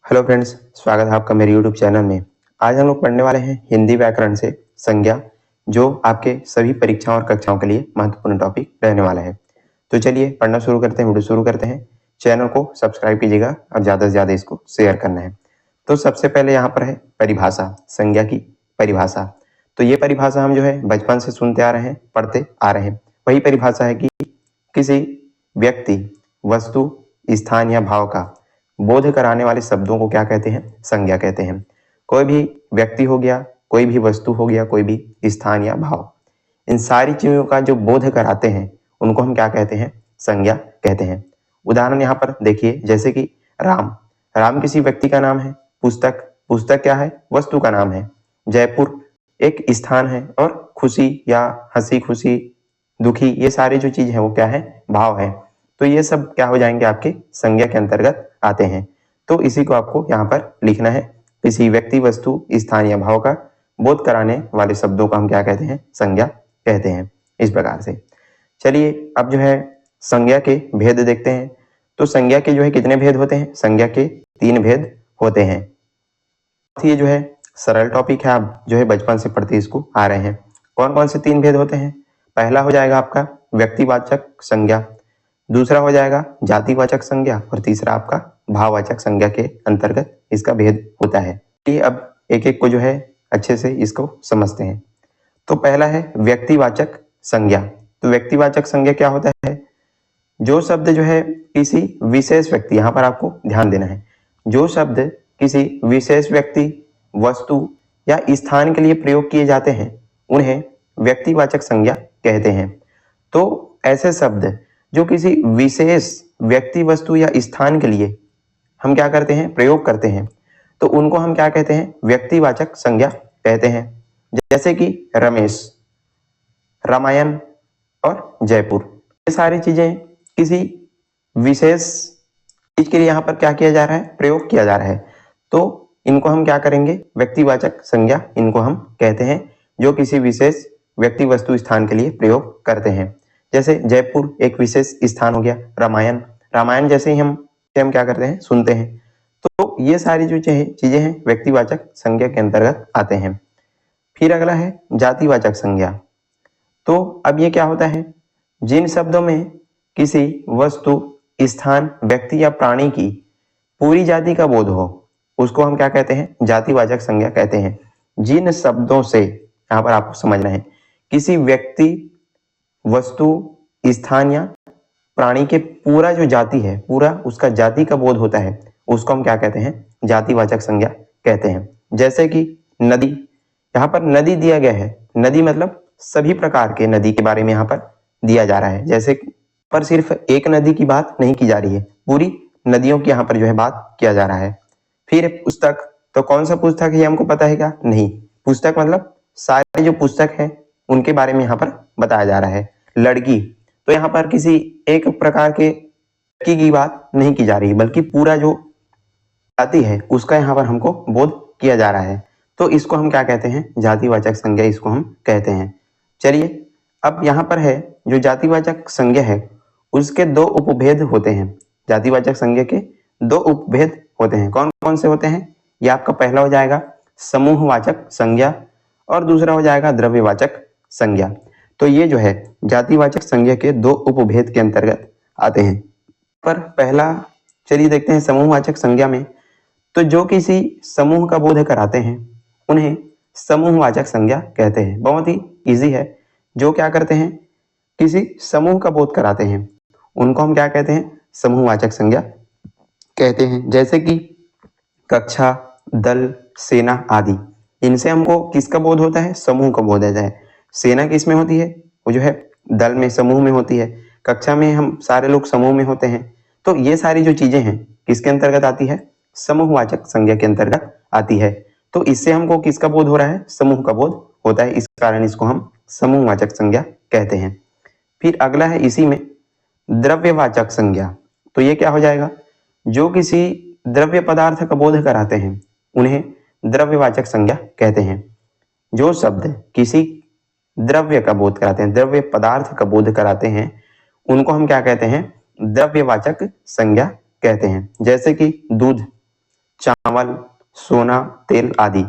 Hello friends, स्वागत है आपका मेरे यूट्यूब चैनल में। आज हम लोग पढ़ने वाले हैं हिंदी व्याकरण से संज्ञा, जो आपके सभी परीक्षाओं और कक्षाओं के लिए महत्वपूर्ण टॉपिक रहने वाला है। तो चलिए पढ़ना शुरू करते हैं, वीडियो शुरू करते हैं। चैनल को सब्सक्राइब कीजिएगा और ज़्यादा से ज़्यादा इसको शेयर करना है। तो सबसे पहले यहाँ पर है परिभाषा, संज्ञा की परिभाषा। तो ये परिभाषा हम जो है बचपन से सुनते आ रहे हैं, पढ़ते आ रहे हैं। वही परिभाषा है कि किसी व्यक्ति, वस्तु, स्थान या भाव का बोध कराने वाले शब्दों को क्या कहते हैं? संज्ञा कहते हैं। कोई भी व्यक्ति हो गया, कोई भी वस्तु हो गया, कोई भी स्थान या भाव, इन सारी चीजों का जो बोध कराते हैं उनको हम क्या कहते हैं? संज्ञा कहते हैं। उदाहरण यहाँ पर देखिए, जैसे कि राम, राम किसी व्यक्ति का नाम है। पुस्तक, पुस्तक क्या है? वस्तु का नाम है। जयपुर एक स्थान है। और खुशी या हंसी खुशी, दुखी, ये सारी जो चीज है वो क्या है? भाव है। तो ये सब क्या हो जाएंगे? आपके संज्ञा के अंतर्गत आते हैं। तो इसी को आपको यहाँ पर लिखना है। किसी व्यक्ति, वस्तु, स्थान या भाव का बोध कराने वाले शब्दों का हम क्या कहते हैं? संज्ञा कहते हैं। इस प्रकार से चलिए अब जो है संज्ञा के भेद देखते हैं। तो संज्ञा के जो है कितने भेद होते हैं? संज्ञा के 3 भेद होते हैं। ये जो है सरल टॉपिक है, आप जो है बचपन से पढ़ते इसको आ रहे हैं। कौन कौन से 3 भेद होते हैं? पहला हो जाएगा आपका व्यक्तिवाचक संज्ञा, दूसरा हो जाएगा जातिवाचक संज्ञा और तीसरा आपका भाववाचक संज्ञा के अंतर्गत इसका भेद होता है। ये अब एक एक को जो है अच्छे से इसको समझते हैं। तो पहला है व्यक्तिवाचक संज्ञा। तो व्यक्तिवाचक संज्ञा क्या होता है? जो शब्द जो है किसी विशेष व्यक्ति, यहाँ पर आपको ध्यान देना है, जो शब्द किसी विशेष व्यक्ति, वस्तु या स्थान के लिए प्रयोग किए जाते हैं उन्हें व्यक्तिवाचक संज्ञा कहते हैं। तो ऐसे शब्द जो किसी विशेष व्यक्ति, वस्तु या स्थान के लिए हम क्या करते हैं? प्रयोग करते हैं, तो उनको हम क्या कहते हैं? व्यक्तिवाचक संज्ञा कहते हैं। जैसे कि रमेश, रामायण और जयपुर, ये सारी चीजें किसी विशेष चीज के लिए यहाँ पर क्या किया जा रहा है? प्रयोग किया जा रहा है। तो इनको हम क्या करेंगे? व्यक्तिवाचक संज्ञा इनको हम कहते हैं, जो किसी विशेष व्यक्ति, वस्तु, स्थान के लिए प्रयोग करते हैं। जैसे जयपुर एक विशेष स्थान हो गया। रामायण, रामायण जैसे ही हम क्या करते हैं? सुनते हैं। तो ये सारी जो चीजें हैं व्यक्तिवाचक संज्ञा के अंतर्गत आते हैं। फिर अगला है जातिवाचक संज्ञा। तो अब ये क्या होता है? जिन शब्दों में किसी वस्तु, स्थान, व्यक्ति या प्राणी की पूरी जाति का बोध हो उसको हम क्या कहते हैं? जातिवाचक संज्ञा कहते हैं। जिन शब्दों से, यहाँ पर आपको समझना है, किसी व्यक्ति, वस्तु, स्थान या प्राणी के पूरा जो जाति है, पूरा उसका जाति का बोध होता है, उसको हम क्या कहते हैं? जातिवाचक संज्ञा कहते हैं। जैसे कि नदी, यहाँ पर नदी दिया गया है। नदी मतलब सभी प्रकार के नदी के बारे में यहाँ पर दिया जा रहा है। जैसे पर सिर्फ एक नदी की बात नहीं की जा रही है, पूरी नदियों की यहाँ पर जो है बात किया जा रहा है। फिर पुस्तक, तो कौन सा पुस्तक है ये हमको पता है क्या? नहीं। पुस्तक मतलब सारे जो पुस्तक हैं उनके बारे में यहाँ पर बताया जा रहा है। लड़की, तो यहाँ पर किसी एक प्रकार के लड़की की बात नहीं की जा रही, बल्कि पूरा जो जाति है उसका यहाँ पर हमको बोध किया जा रहा है। तो इसको हम क्या कहते हैं? जातिवाचक संज्ञा इसको हम कहते हैं। चलिए अब यहाँ पर है जो जातिवाचक संज्ञा है उसके 2 उपभेद होते हैं। जातिवाचक संज्ञा के 2 उपभेद होते हैं। कौन कौन से होते हैं? ये आपका पहला हो जाएगा समूहवाचक संज्ञा और दूसरा हो जाएगा द्रव्यवाचक संज्ञा। तो ये जो है जातिवाचक संज्ञा के 2 उपभेद के अंतर्गत आते हैं। पर पहला चलिए देखते हैं समूहवाचक संज्ञा में। तो जो किसी समूह का बोध कराते हैं उन्हें समूहवाचक संज्ञा कहते हैं। बहुत ही इजी है। जो क्या करते हैं? किसी समूह का बोध कराते हैं उनको हम क्या कहते हैं? समूहवाचक संज्ञा कहते हैं। जैसे कि कक्षा, दल, सेना आदि, इनसे हमको किसका बोध होता है? समूह का बोध होता है। सेना किस में होती है? वो जो है दल में, समूह में होती है। कक्षा में हम सारे लोग समूह में होते हैं। तो ये सारी जो चीजें हैं किसके अंतर्गत आती है? समूहवाचक संज्ञा के अंतर्गत आती है। तो इससे हमको किसका बोध हो रहा है? समूह का बोध होता है। इस कारण इसको हम समूहवाचक संज्ञा कहते हैं। फिर अगला है इसी में द्रव्यवाचक संज्ञा। तो ये क्या हो जाएगा? जो किसी द्रव्य पदार्थ का बोध कराते हैं उन्हें द्रव्यवाचक संज्ञा कहते हैं। जो शब्द किसी द्रव्य का बोध कराते हैं, द्रव्य पदार्थ का बोध कराते हैं, उनको हम क्या कहते हैं? द्रव्यवाचक संज्ञा कहते हैं। जैसे कि दूध, चावल, सोना, तेल आदि।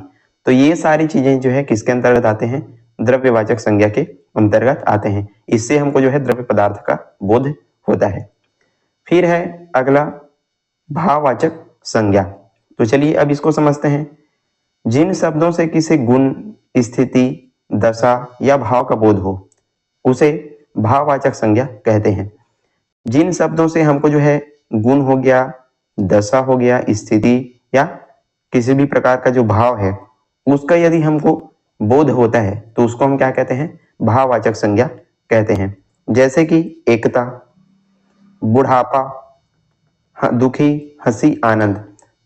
तो ये सारी चीजें जो है किसके अंतर्गत आते हैं? द्रव्यवाचक संज्ञा के अंतर्गत आते हैं। इससे हमको जो है द्रव्य पदार्थ का बोध होता है। फिर है अगला भाववाचक संज्ञा। तो चलिए अब इसको समझते हैं। जिन शब्दों से किसी गुण, स्थिति, दशा या भाव का बोध हो उसे भाववाचक संज्ञा कहते हैं। जिन शब्दों से हमको जो है गुण हो गया, दशा हो गया, स्थिति या किसी भी प्रकार का जो भाव है उसका यदि हमको बोध होता है तो उसको हम क्या कहते हैं? भाववाचक संज्ञा कहते हैं। जैसे कि एकता, बुढ़ापा, दुखी, हंसी, आनंद।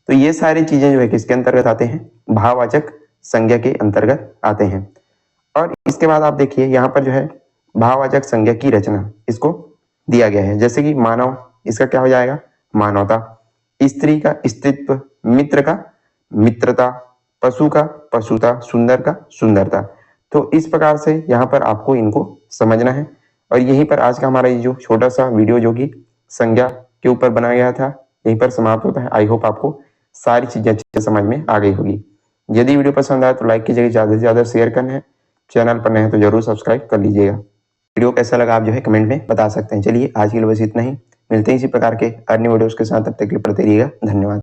तो ये सारी चीजें जो है किसके अंतर्गत आते हैं? भाववाचक संज्ञा के अंतर्गत आते हैं। और इसके बाद आप देखिए यहाँ पर जो है भाववाचक संज्ञा की रचना इसको दिया गया है। जैसे कि मानव, इसका क्या हो जाएगा? मानवता। स्त्री का स्त्रीत्व, मित्र का मित्रता, पशु का पशुता, सुंदर का सुंदरता। तो इस प्रकार से यहाँ पर आपको इनको समझना है। और यहीं पर आज का हमारा ये जो छोटा सा वीडियो जो कि संज्ञा के ऊपर बनाया गया था यहीं पर समाप्त होता है। आई होप आपको सारी चीजें अच्छे से समझ में आ गई होगी। यदि वीडियो पसंद आए तो लाइक कीजिएगा, ज्यादा से ज्यादा शेयर करना है। चैनल पर नए हैं तो जरूर सब्सक्राइब कर लीजिएगा। वीडियो कैसा लगा आप जो है कमेंट में बता सकते हैं। चलिए आज के लिए बस इतना ही, मिलते हैं इसी प्रकार के अन्य वीडियोस के साथ। तब तक के लिए पढ़ते रहिएगा। धन्यवाद।